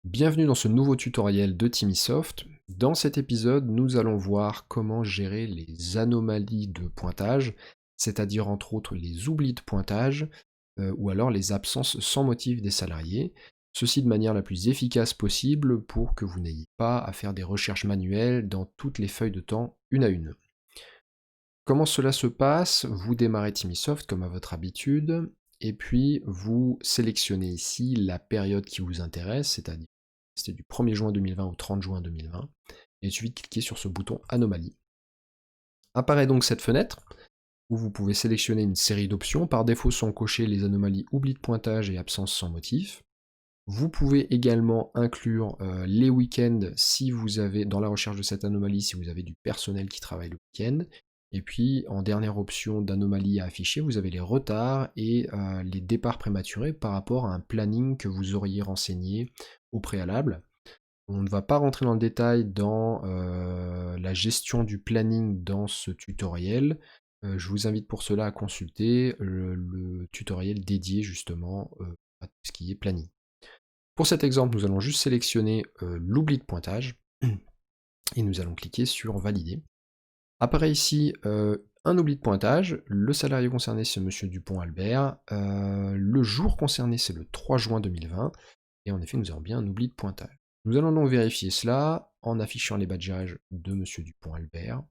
Bienvenue dans ce nouveau tutoriel de Timisoft. Dans cet épisode, nous allons voir comment gérer les anomalies de pointage, c'est-à-dire entre autres les oublis de pointage ou alors les absences sans motif des salariés. Ceci de manière la plus efficace possible pour que vous n'ayez pas à faire des recherches manuelles dans toutes les feuilles de temps une à une. Comment cela se passe? Vous démarrez Timisoft comme à votre habitude, et puis vous sélectionnez ici la période qui vous intéresse, c'est-à-dire c'était du 1er juin 2020 au 30 juin 2020, et il suffit de cliquer sur ce bouton Anomalie. Apparaît donc cette fenêtre, où vous pouvez sélectionner une série d'options, par défaut sont cochées les anomalies oubli de pointage et absence sans motif. Vous pouvez également inclure les week-ends si vous avez, dans la recherche de cette anomalie, si vous avez du personnel qui travaille le week-end. Et puis, en dernière option d'anomalie à afficher, vous avez les retards et les départs prématurés par rapport à un planning que vous auriez renseigné au préalable. On ne va pas rentrer dans le détail dans la gestion du planning dans ce tutoriel. Je vous invite pour cela à consulter le tutoriel dédié justement à tout ce qui est planning. Pour cet exemple, nous allons juste sélectionner l'oubli de pointage et nous allons cliquer sur Valider. Apparaît ici un oubli de pointage, le salarié concerné c'est Monsieur Dupont-Albert, le jour concerné c'est le 3 juin 2020, et en effet nous avons bien un oubli de pointage. Nous allons donc vérifier cela en affichant les badgages de Monsieur Dupont-Albert,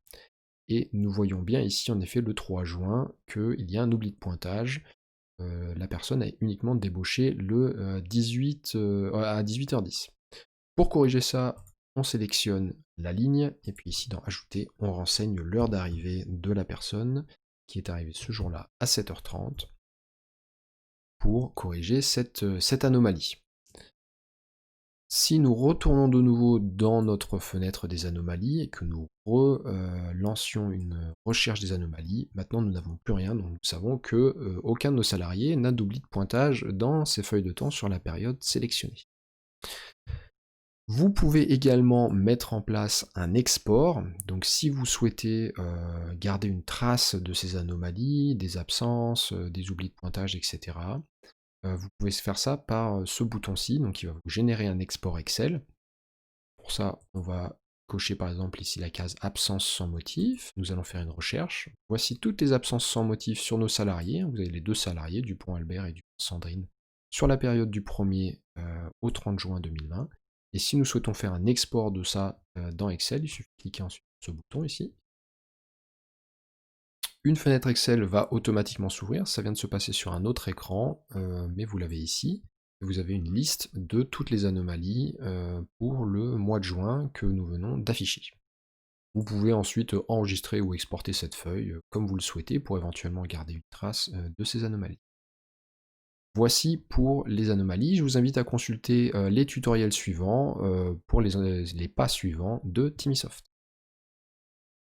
et nous voyons bien ici en effet le 3 juin qu'il y a un oubli de pointage. La personne a uniquement débauché le à 18h10. Pour corriger ça, on sélectionne la ligne, et puis ici dans Ajouter, on renseigne l'heure d'arrivée de la personne, qui est arrivée ce jour-là à 7h30, pour corriger cette anomalie. Si nous retournons de nouveau dans notre fenêtre des anomalies et que nous relancions une recherche des anomalies, maintenant nous n'avons plus rien, donc nous savons que aucun de nos salariés n'a d'oubli de pointage dans ces feuilles de temps sur la période sélectionnée. Vous pouvez également mettre en place un export, donc si vous souhaitez garder une trace de ces anomalies, des absences, des oublis de pointage, etc., vous pouvez faire ça par ce bouton-ci, donc il va vous générer un export Excel. Pour ça, on va cocher par exemple ici la case absence sans motif, nous allons faire une recherche. Voici toutes les absences sans motif sur nos salariés, vous avez les deux salariés, Dupont-Albert et Dupont-Sandrine, sur la période du 1er au 30 juin 2020. Et si nous souhaitons faire un export de ça dans Excel, il suffit de cliquer ensuite sur ce bouton ici. Une fenêtre Excel va automatiquement s'ouvrir, ça vient de se passer sur un autre écran, mais vous l'avez ici. Vous avez une liste de toutes les anomalies pour le mois de juin que nous venons d'afficher. Vous pouvez ensuite enregistrer ou exporter cette feuille comme vous le souhaitez pour éventuellement garder une trace de ces anomalies. Voici pour les anomalies, je vous invite à consulter les tutoriels suivants pour les pas suivants de Timisoft.